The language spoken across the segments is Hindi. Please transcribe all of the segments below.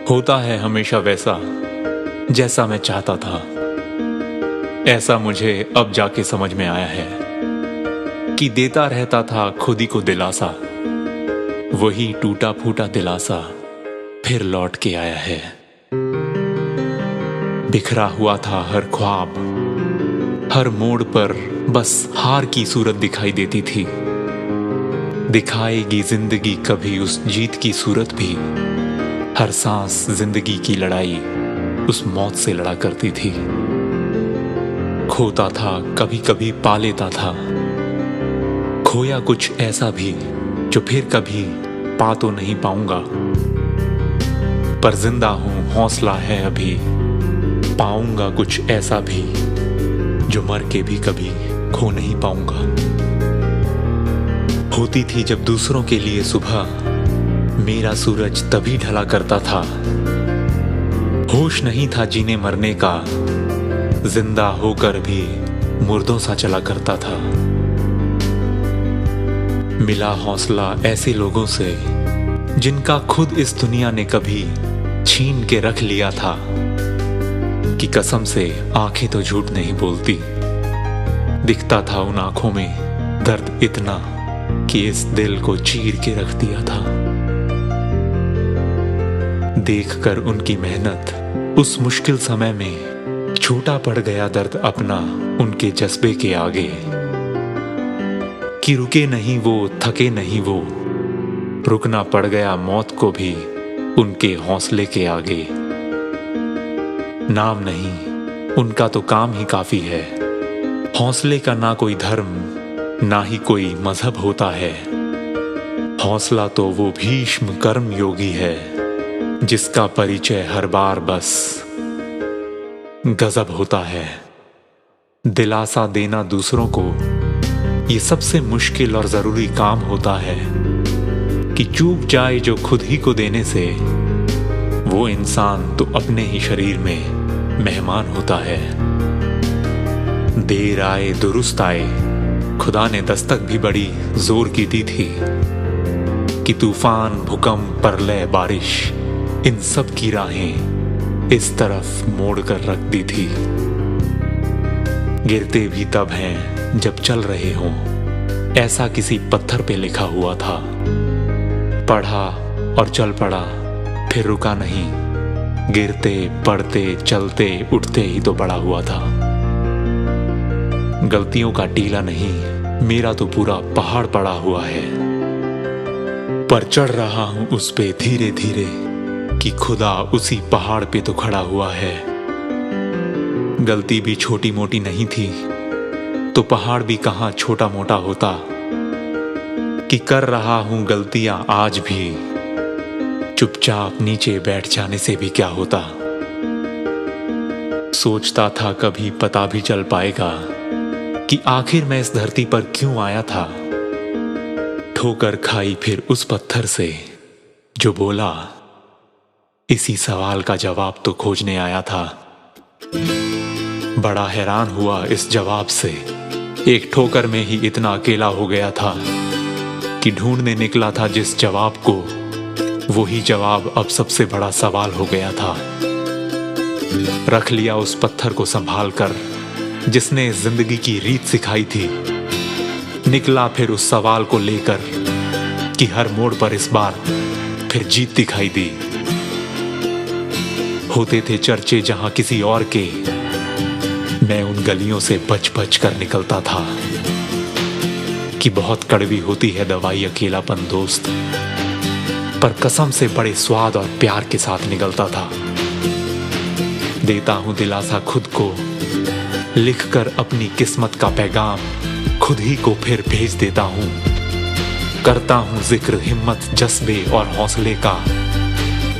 होता है हमेशा वैसा जैसा मैं चाहता था। ऐसा मुझे अब जाके समझ में आया है कि देता रहता था खुद ही को दिलासा। वही टूटा फूटा दिलासा फिर लौट के आया है। बिखरा हुआ था हर ख्वाब, हर मोड़ पर बस हार की सूरत दिखाई देती थी। दिखाएगी जिंदगी कभी उस जीत की सूरत भी। हर सांस जिंदगी की लड़ाई उस मौत से लड़ा करती थी। खोता था कभी कभी पा लेता था, खोया कुछ ऐसा भी जो फिर कभी पा तो नहीं पाऊंगा। पर जिंदा हूं, हौसला है अभी, पाऊंगा कुछ ऐसा भी जो मर के भी कभी खो नहीं पाऊंगा। होती थी जब दूसरों के लिए सुबह, मेरा सूरज तभी ढला करता था। होश नहीं था जीने मरने का, जिंदा होकर भी मुर्दों सा चला करता था। मिला हौसला ऐसे लोगों से जिनका खुद इस दुनिया ने कभी छीन के रख लिया था कि कसम से आंखें तो झूठ नहीं बोलती। दिखता था उन आंखों में दर्द इतना कि इस दिल को चीर के रख दिया था। देखकर उनकी मेहनत उस मुश्किल समय में छूटा पड़ गया दर्द अपना उनके जज्बे के आगे। कि रुके नहीं वो, थके नहीं वो, रुकना पड़ गया मौत को भी उनके हौसले के आगे। नाम नहीं उनका तो काम ही काफी है, हौसले का ना कोई धर्म ना ही कोई मजहब होता है। हौसला तो वो भीष्म कर्म योगी है जिसका परिचय हर बार बस गजब होता है। दिलासा देना दूसरों को ये सबसे मुश्किल और जरूरी काम होता है कि चूक जाए जो खुद ही को देने से, वो इंसान तो अपने ही शरीर में मेहमान होता है। देर आए दुरुस्त आए, खुदा ने दस्तक भी बड़ी जोर की दी थी कि तूफान भूकंप प्रलय बारिश इन सब की राहें इस तरफ मोड़ कर रख दी थी। गिरते भी तब हैं जब चल रहे हों, ऐसा किसी पत्थर पे लिखा हुआ था। पढ़ा और चल पड़ा फिर रुका नहीं, गिरते पड़ते चलते उठते ही तो बड़ा हुआ था। गलतियों का टीला नहीं, मेरा तो पूरा पहाड़ पड़ा हुआ है। पर चढ़ रहा हूं उस पे धीरे धीरे कि खुदा उसी पहाड़ पे तो खड़ा हुआ है। गलती भी छोटी मोटी नहीं थी तो पहाड़ भी कहां छोटा मोटा होता। कि कर रहा हूं गलतियां आज भी, चुपचाप नीचे बैठ जाने से भी क्या होता। सोचता था कभी पता भी चल पाएगा कि आखिर मैं इस धरती पर क्यों आया था। ठोकर खाई फिर उस पत्थर से जो बोला, इसी सवाल का जवाब तो खोजने आया था। बड़ा हैरान हुआ इस जवाब से, एक ठोकर में ही इतना अकेला हो गया था कि ढूंढने निकला था जिस जवाब को, वही जवाब अब सबसे बड़ा सवाल हो गया था। रख लिया उस पत्थर को संभाल कर जिसने जिंदगी की रीत सिखाई थी। निकला फिर उस सवाल को लेकर कि हर मोड़ पर इस बार फिर जीत दिखाई दी। होते थे चर्चे जहां किसी और के, मैं उन गलियों से बच बच कर निकलता था कि बहुत कड़वी होती है दवाई अकेलापन दोस्त, पर कसम से बड़े स्वाद और प्यार के साथ निकलता था। देता हूं दिलासा खुद को, लिखकर अपनी किस्मत का पैगाम खुद ही को फिर भेज देता हूं। करता हूं जिक्र हिम्मत जज्बे और हौसले का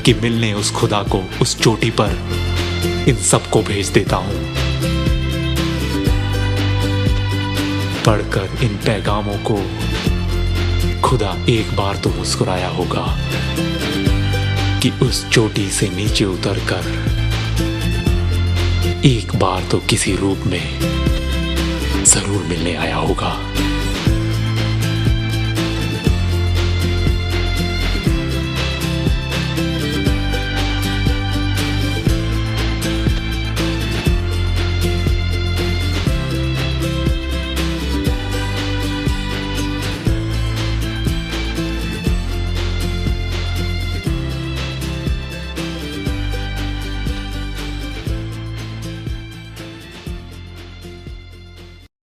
कि मिलने उस खुदा को उस चोटी पर इन सबको भेज देता हूं। पढ़कर इन पैगामों को खुदा एक बार तो मुस्कुराया होगा कि उस चोटी से नीचे उतरकर एक बार तो किसी रूप में जरूर मिलने आया होगा।